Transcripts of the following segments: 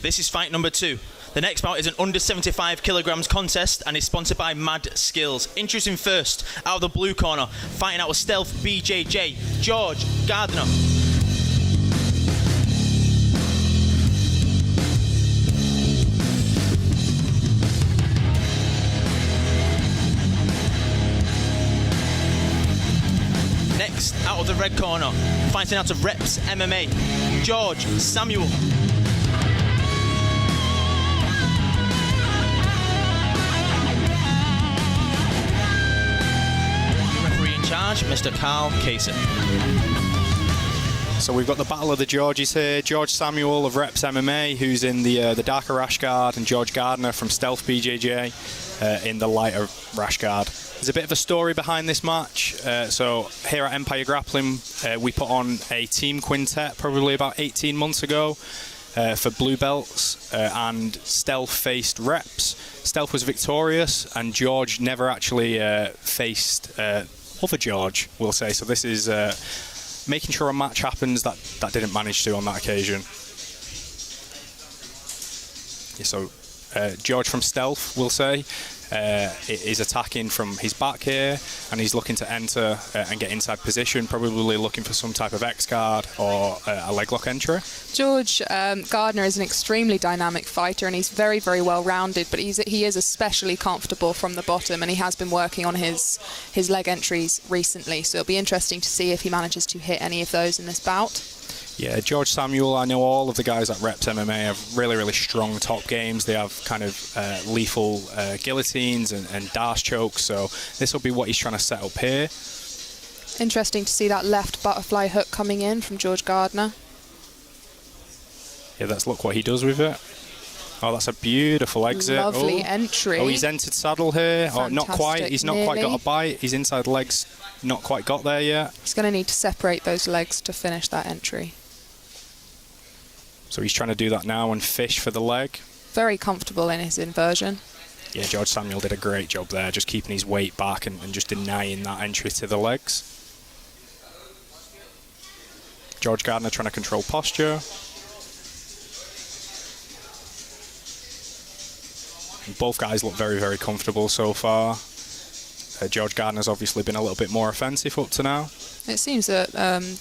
This is fight number 2. The next bout is an under 75 kilograms contest and is sponsored by Mad Skills. Introducing first, out of the blue corner, fighting out with Stealth BJJ, George Gardner. Next, out of the red corner, fighting out of Reps MMA, George Samuel. Charge, Mr. Carl Casey. So we've got the battle of the Georges here. George Samuel of Reps MMA, who's in the darker rash guard, and George Gardner from Stealth BJJ in the lighter rash guard. There's a bit of a story behind this match. So here at Empire Grappling, we put on a team quintet probably about 18 months ago for blue belts, and Stealth faced Reps. Stealth was victorious, and George never actually faced other George, we'll say. So this is making sure a match happens that didn't manage to on that occasion. Yeah, so George from Stealth, we'll say, is attacking from his back here, and he's looking to enter and get inside position, probably looking for some type of X guard or a leg lock entry. George Gardner is an extremely dynamic fighter, and he's very, very well rounded, but he is especially comfortable from the bottom, and he has been working on his leg entries recently, so it'll be interesting to see if he manages to hit any of those in this bout. Yeah, George Samuel, I know all of the guys at Reps MMA have really, really strong top games. They have kind of lethal guillotines and dash chokes, so this will be what he's trying to set up here. Interesting to see that left butterfly hook coming in from George Gardner. Yeah, let's look what he does with it. Oh, that's a beautiful exit. Lovely entry. Oh, he's entered saddle here. Fantastic. Oh, not quite. He's not quite got a bite. His inside leg's not quite got there yet. He's going to need to separate those legs to finish that entry. So he's trying to do that now and fish for the leg. Very comfortable in his inversion. Yeah, George Samuel did a great job there, just keeping his weight back and just denying that entry to the legs. George Gardner trying to control posture. And both guys look very, very comfortable so far. George Gardner's obviously been a little bit more offensive up to now. It seems that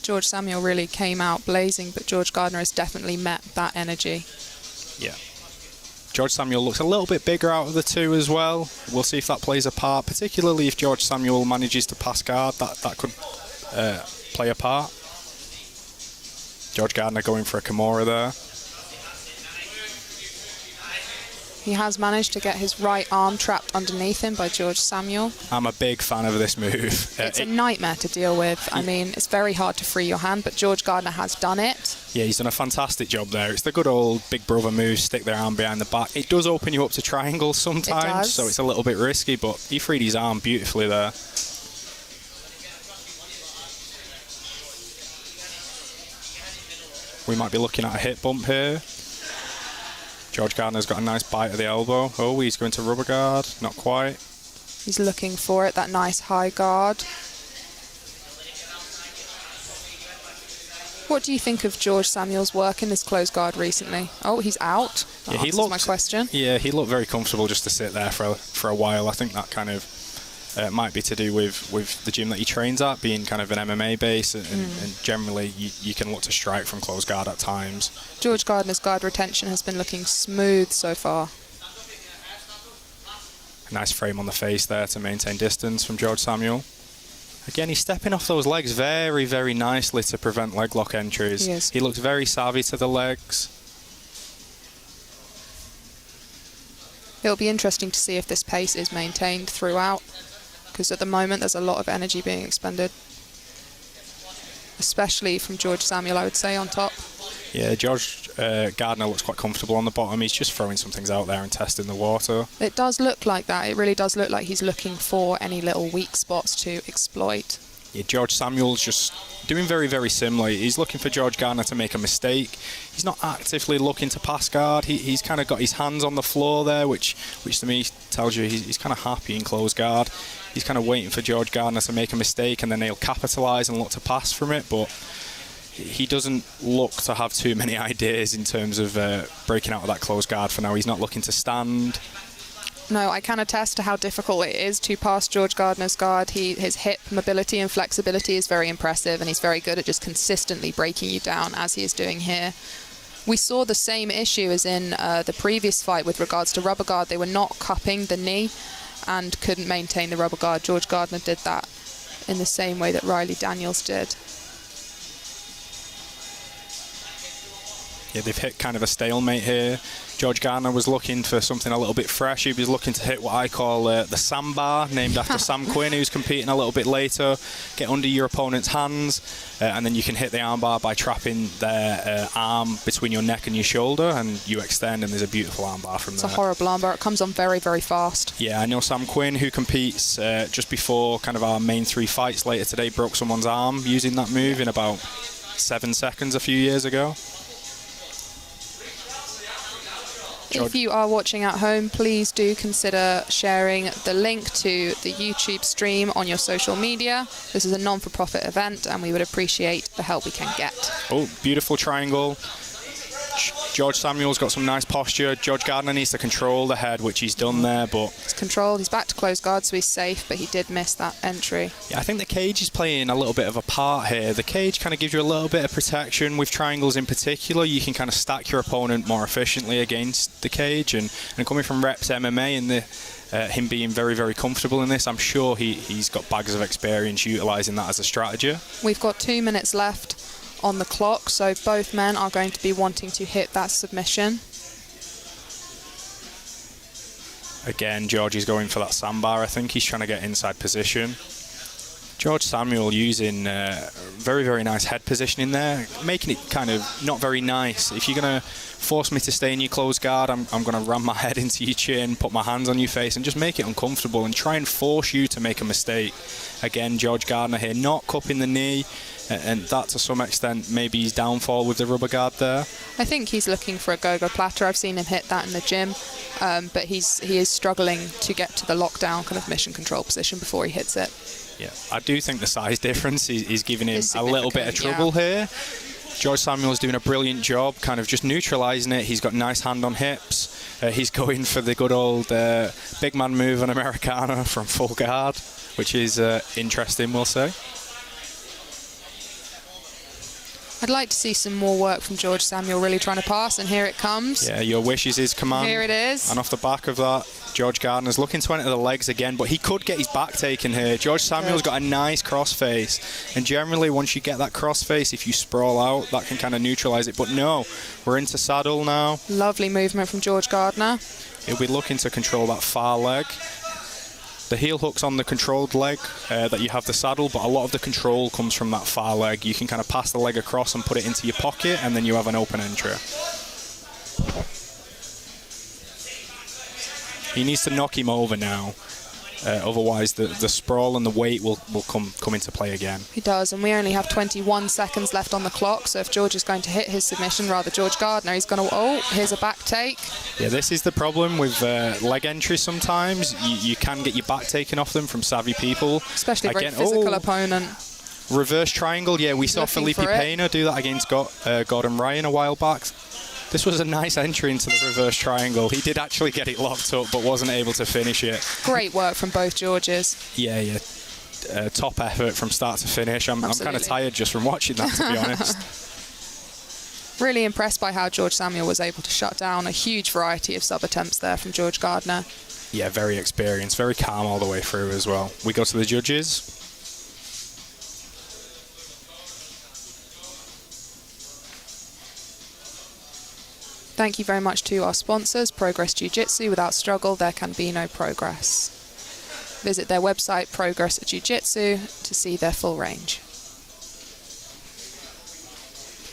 George Samuel really came out blazing, but George Gardner has definitely met that energy. Yeah. George Samuel looks a little bit bigger out of the two as well. We'll see if that plays a part, particularly if George Samuel manages to pass guard. That could play a part. George Gardner going for a Kimura there. He has managed to get his right arm trapped underneath him by George Samuel. I'm a big fan of this move. It's a nightmare to deal with. I mean, it's very hard to free your hand, but George Gardner has done it. Yeah, he's done a fantastic job there. It's the good old big brother move, stick their arm behind the back. It does open you up to triangles sometimes, so it's a little bit risky, but he freed his arm beautifully there. We might be looking at a hip bump here. George Gardner's got a nice bite of the elbow. Oh, he's going to rubber guard. Not quite. He's looking for it, that nice high guard. What do you think of George Samuel's work in this close guard recently? Oh, he's out. That answers my question. Yeah, he looked very comfortable just to sit there for a while. I think that kind of might be to do with the gym that he trains at, being kind of an MMA base, and generally you can look to strike from close guard at times. George Gardner's guard retention has been looking smooth so far. A nice frame on the face there to maintain distance from George Samuel. Again, he's stepping off those legs very, very nicely to prevent leg lock entries. He looks very savvy to the legs. It'll be interesting to see if this pace is maintained throughout, because at the moment there's a lot of energy being expended, especially from George Samuel, I would say, on top. Yeah, George Gardner looks quite comfortable on the bottom. He's just throwing some things out there and testing the water. It does look like that. It really does look like he's looking for any little weak spots to exploit. Yeah, George Samuel's just doing very, very similar. He's looking for George Gardner to make a mistake. He's not actively looking to pass guard. He's kind of got his hands on the floor there, which to me tells you he's kind of happy in close guard. He's kind of waiting for George Gardner to make a mistake, and then he'll capitalise and look to pass from it. But he doesn't look to have too many ideas in terms of breaking out of that closed guard for now. He's not looking to stand. No, I can attest to how difficult it is to pass George Gardner's guard. His hip mobility and flexibility is very impressive, and he's very good at just consistently breaking you down, as he is doing here. We saw the same issue as in the previous fight with regards to rubber guard. They were not cupping the knee and couldn't maintain the rubber guard. George Gardner did that in the same way that Riley Daniels did. Yeah, they've hit kind of a stalemate here. George Gardner was looking for something a little bit fresh. He was looking to hit what I call the sandbar, named after Sam Quinn, who's competing a little bit later. Get under your opponent's hands, and then you can hit the armbar by trapping their arm between your neck and your shoulder, and you extend, and there's a beautiful armbar from there. It's a horrible armbar. It comes on very, very fast. Yeah, I know Sam Quinn, who competes just before kind of our main 3 fights later today, broke someone's arm using that move in about 7 seconds a few years ago. If you are watching at home, please do consider sharing the link to the YouTube stream on your social media. This is a non-for-profit event, and we would appreciate the help we can get. Oh, beautiful triangle. George Samuel's got some nice posture. George Gardner needs to control the head, which he's done there, but... He's controlled. He's back to close guard, so he's safe, but he did miss that entry. Yeah, I think the cage is playing a little bit of a part here. The cage kind of gives you a little bit of protection. With triangles in particular, you can kind of stack your opponent more efficiently against the cage. And coming from Reps MMA and him being very, very comfortable in this, I'm sure he's got bags of experience utilising that as a strategy. We've got 2 minutes left on the clock, so both men are going to be wanting to hit that submission. Again, George is going for that sandbar. I think he's trying to get inside position. George Samuel using very, very nice head positioning there, making it kind of not very nice. If you're going to force me to stay in your closed guard, I'm going to ram my head into your chin, put my hands on your face, and just make it uncomfortable and try and force you to make a mistake. Again, George Gardner here not cupping the knee, and that to some extent maybe his downfall with the rubber guard there. I think he's looking for a go-go platter. I've seen him hit that in the gym, but he is struggling to get to the lockdown kind of mission control position before he hits it. Yeah, I do think the size difference is giving him a little bit of trouble here. George Samuel's doing a brilliant job kind of just neutralising it. He's got nice hand on hips. He's going for the good old big man move on Americana from full guard, which is interesting, we'll say. I'd like to see some more work from George Samuel really trying to pass, and here it comes. Yeah, your wish is his command. Here it is. And off the back of that, George Gardner's looking to enter the legs again, but he could get his back taken here. George Samuel's got a nice crossface, and generally once you get that crossface, if you sprawl out, that can kind of neutralise it. But no, we're into saddle now. Lovely movement from George Gardner. He'll be looking to control that far leg. The heel hook's on the controlled leg that you have the saddle, but a lot of the control comes from that far leg. You can kind of pass the leg across and put it into your pocket, and then you have an open entry. He needs to knock him over now. Otherwise, the sprawl and the weight will come into play again. He does, and we only have 21 seconds left on the clock, so if George is going to hit his submission, rather George Gardner, he's going to... Oh, here's a back take. Yeah, this is the problem with leg entries sometimes. You can get your back taken off them from savvy people. Especially a very physical opponent. Reverse triangle, yeah, we saw Felipe Pena do that against Gordon Ryan a while back. This was a nice entry into the reverse triangle. He did actually get it locked up, but wasn't able to finish it. Great work from both Georges. Yeah. Top effort from start to finish. I'm kind of tired just from watching that, to be honest. Really impressed by how George Samuel was able to shut down a huge variety of sub-attempts there from George Gardner. Yeah, very experienced, very calm all the way through as well. We go to the judges. Thank you very much to our sponsors, Progress Jiu-Jitsu. Without struggle, there can be no progress. Visit their website, Progress Jiu-Jitsu, to see their full range.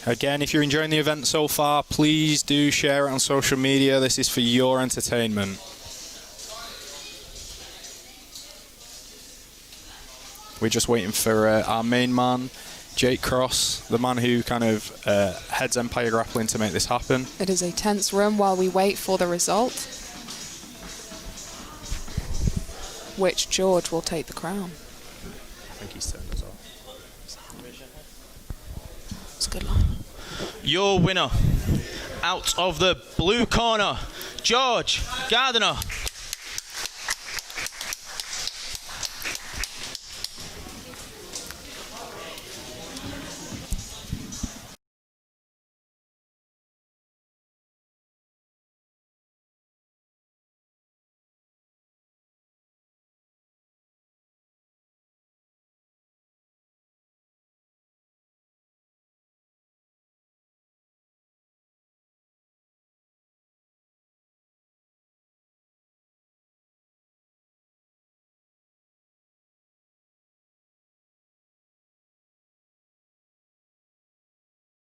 Again, if you're enjoying the event so far, please do share it on social media. This is for your entertainment. We're just waiting for our main man, Jake Cross, the man who kind of heads Empire Grappling to make this happen. It is a tense room while we wait for the result. Which George will take the crown. I think he's turned us off. That's a good line. Your winner, out of the blue corner, George Gardner.